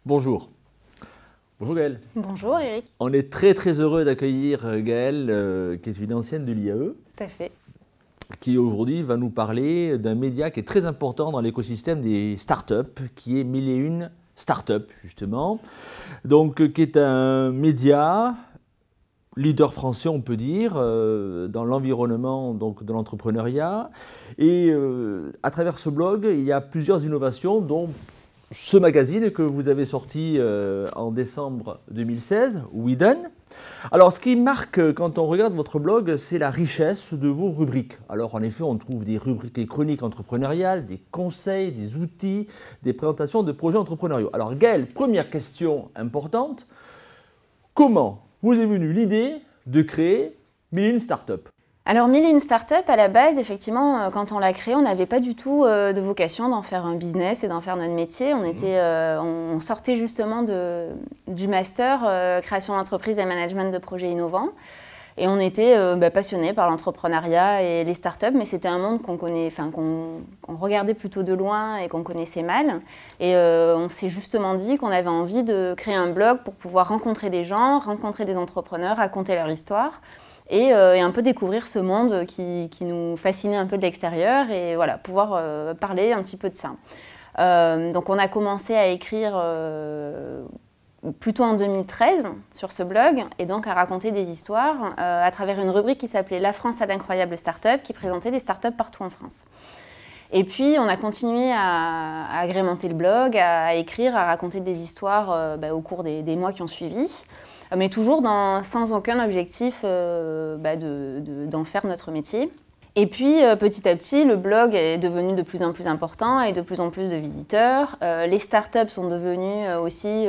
Bonjour. Bonjour Gaëlle. Bonjour Eric. On est très heureux d'accueillir Gaëlle, qui est une ancienne de l'IAE. Tout à fait. Qui aujourd'hui va nous parler d'un média qui est très important dans l'écosystème des startups, qui est 1001 Startups justement. Donc qui est un média leader français, on peut dire, dans l'environnement de l'entrepreneuriat. Et à travers ce blog, il y a plusieurs innovations, dont ce magazine que vous avez sorti en décembre 2016, Widen. Alors, ce qui marque quand on regarde votre blog, c'est la richesse de vos rubriques. Alors, en effet, on trouve des rubriques et chroniques entrepreneuriales, des conseils, des outils, des présentations de projets entrepreneuriaux. Alors, Gaëlle, première question importante. Comment vous est venue l'idée de créer 1001 Startups ? Alors 1001 Startups, à la base, effectivement, quand on l'a créé, on n'avait pas du tout de vocation d'en faire un business et d'en faire notre métier. On sortait justement du master création d'entreprise et management de projets innovants. Et on était passionnés par l'entrepreneuriat et les startups, mais c'était un monde qu'on regardait plutôt de loin et qu'on connaissait mal. Et on s'est justement dit qu'on avait envie de créer un blog pour pouvoir rencontrer des gens, rencontrer des entrepreneurs, raconter leur histoire. Et un peu découvrir ce monde qui nous fascinait un peu de l'extérieur et voilà, pouvoir parler un petit peu de ça. Donc on a commencé à écrire plutôt en 2013 sur ce blog et donc à raconter des histoires à travers une rubrique qui s'appelait « La France a d'incroyables startups » qui présentait des startups partout en France. Et puis on a continué à agrémenter le blog, à écrire, à raconter des histoires au cours des mois qui ont suivi. Mais toujours sans aucun objectif d'en faire notre métier. Et puis, petit à petit, le blog est devenu de plus en plus important et de plus en plus de visiteurs. Les startups sont devenues aussi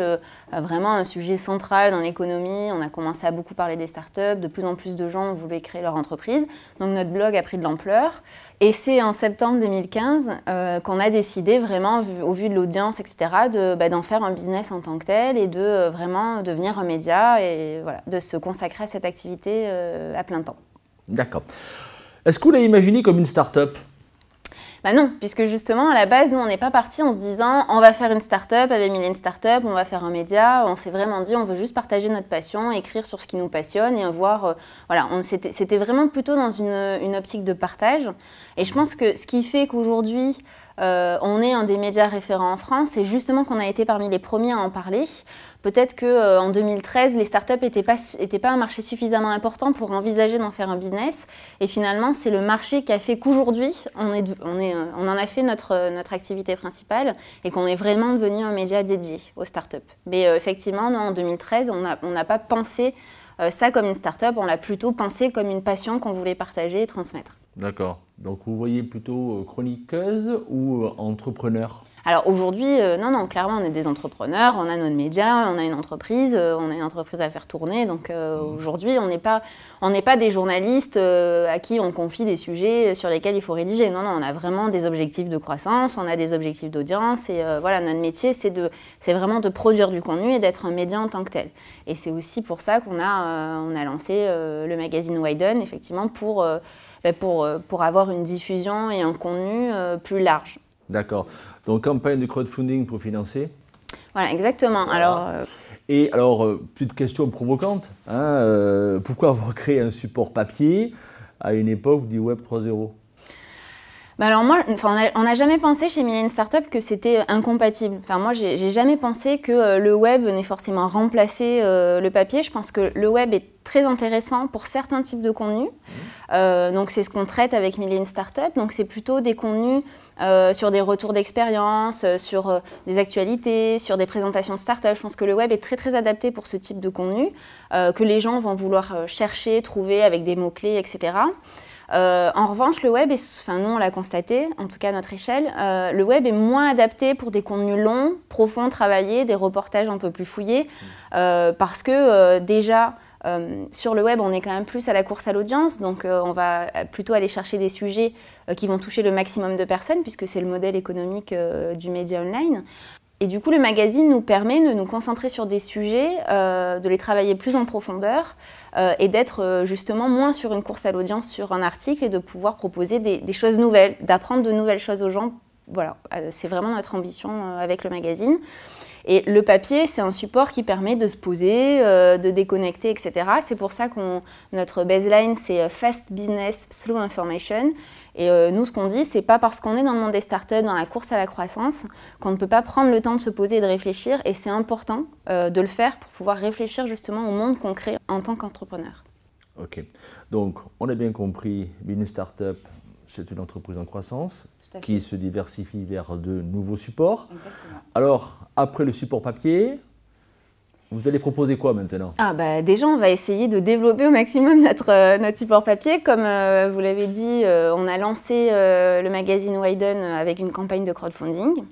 vraiment un sujet central dans l'économie. On a commencé à beaucoup parler des startups. De plus en plus de gens voulaient créer leur entreprise. Donc, notre blog a pris de l'ampleur. Et c'est en septembre 2015 qu'on a décidé vraiment, au vu de l'audience, etc., d'en faire un business en tant que tel et de vraiment devenir un média et voilà, de se consacrer à cette activité à plein temps. D'accord. Est-ce que vous l'avez imaginé comme une start-up ? Non, puisque justement, à la base, nous, on n'est pas parti en se disant on va faire une start-up avec 1001 Startups, on va faire un média. On s'est vraiment dit on veut juste partager notre passion, écrire sur ce qui nous passionne et voir. Voilà, c'était vraiment plutôt dans une optique de partage. Et je pense que ce qui fait qu'aujourd'hui, on est un des médias référents en France, c'est justement qu'on a été parmi les premiers à en parler. Peut-être qu'en 2013, les startups n'étaient pas un marché suffisamment important pour envisager d'en faire un business. Et finalement, c'est le marché qui a fait qu'aujourd'hui, on en a fait notre activité principale et qu'on est vraiment devenu un média dédié aux startups. Mais effectivement, nous, en 2013, on n'a pas pensé ça comme une startup, on l'a plutôt pensé comme une passion qu'on voulait partager et transmettre. D'accord. Donc vous voyez plutôt chroniqueuse ou entrepreneur ? Alors aujourd'hui, non, clairement, on est des entrepreneurs, on a notre média, on a une entreprise à faire tourner. Donc aujourd'hui, on n'est pas des journalistes à qui on confie des sujets sur lesquels il faut rédiger. Non, on a vraiment des objectifs de croissance, on a des objectifs d'audience. Et voilà, notre métier, c'est vraiment de produire du contenu et d'être un média en tant que tel. Et c'est aussi pour ça qu'on a lancé le magazine Widen, effectivement, pour avoir une diffusion et un contenu plus large. D'accord. Donc, campagne de crowdfunding pour financer. Voilà, exactement. Voilà. Et alors, petite question provocante, pourquoi avoir créé un support papier à une époque du Web 3.0 ? Alors moi, on n'a jamais pensé chez 1001 Startups que c'était incompatible. Moi, j'ai jamais pensé que le web venait forcément remplacer le papier. Je pense que le web est très intéressant pour certains types de contenus. Donc c'est ce qu'on traite avec 1001 Startups. Donc c'est plutôt des contenus sur des retours d'expérience, sur des actualités, sur des présentations de startups. Je pense que le web est très adapté pour ce type de contenu, que les gens vont vouloir chercher, trouver avec des mots-clés, etc. En revanche, le web, nous on l'a constaté, en tout cas à notre échelle, le web est moins adapté pour des contenus longs, profonds, travaillés, des reportages un peu plus fouillés, parce que déjà, sur le web, on est quand même plus à la course à l'audience, donc on va plutôt aller chercher des sujets qui vont toucher le maximum de personnes, puisque c'est le modèle économique du média online. Et du coup, le magazine nous permet de nous concentrer sur des sujets, de les travailler plus en profondeur et d'être justement moins sur une course à l'audience sur un article et de pouvoir proposer des choses nouvelles, d'apprendre de nouvelles choses aux gens voilà, c'est vraiment notre ambition avec le magazine. Et le papier, c'est un support qui permet de se poser, de déconnecter, etc. C'est pour ça que notre baseline, c'est Fast Business, Slow Information. Et nous, ce qu'on dit, c'est pas parce qu'on est dans le monde des startups, dans la course à la croissance, qu'on ne peut pas prendre le temps de se poser et de réfléchir. Et c'est important de le faire pour pouvoir réfléchir justement au monde qu'on crée en tant qu'entrepreneur. Ok. Donc, on a bien compris, une startup, c'est une entreprise en croissance qui se diversifie vers de nouveaux supports. Exactement. Alors, après le support papier, vous allez proposer quoi maintenant? Déjà, on va essayer de développer au maximum notre support papier. Comme vous l'avez dit, on a lancé le magazine Widen avec une campagne de crowdfunding.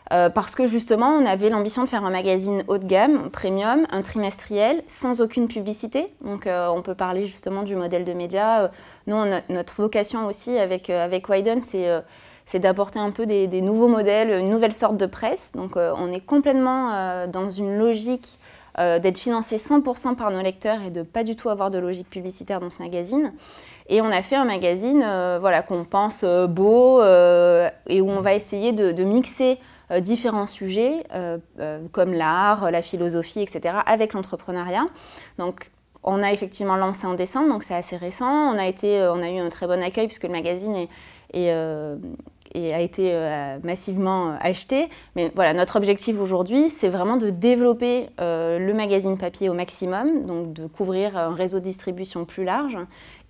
Parce que justement, on avait l'ambition de faire un magazine haut de gamme, premium, un trimestriel, sans aucune publicité. Donc on peut parler justement du modèle de média. Nous, notre vocation aussi avec Widen, c'est d'apporter un peu des nouveaux modèles, une nouvelle sorte de presse. Donc on est complètement dans une logique d'être financé 100% par nos lecteurs et de pas du tout avoir de logique publicitaire dans ce magazine. Et on a fait un magazine voilà, qu'on pense beau et où on va essayer de mixer différents sujets comme l'art, la philosophie, etc. avec l'entrepreneuriat. Donc on a effectivement lancé en décembre, donc c'est assez récent. On a eu un très bon accueil puisque le magazine a été massivement acheté. Mais voilà, notre objectif aujourd'hui, c'est vraiment de développer le magazine papier au maximum, donc de couvrir un réseau de distribution plus large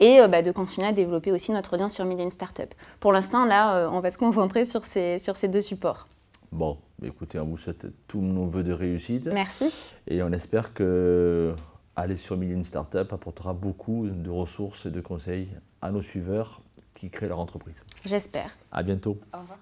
et de continuer à développer aussi notre audience sur Million Startup. Pour l'instant, là, on va se concentrer sur ces deux supports. Bon, écoutez, on vous souhaite tous nos vœux de réussite. Merci. Et on espère que aller sur Million Startup apportera beaucoup de ressources et de conseils à nos suiveurs qui créent leur entreprise. J'espère. À bientôt. Au revoir.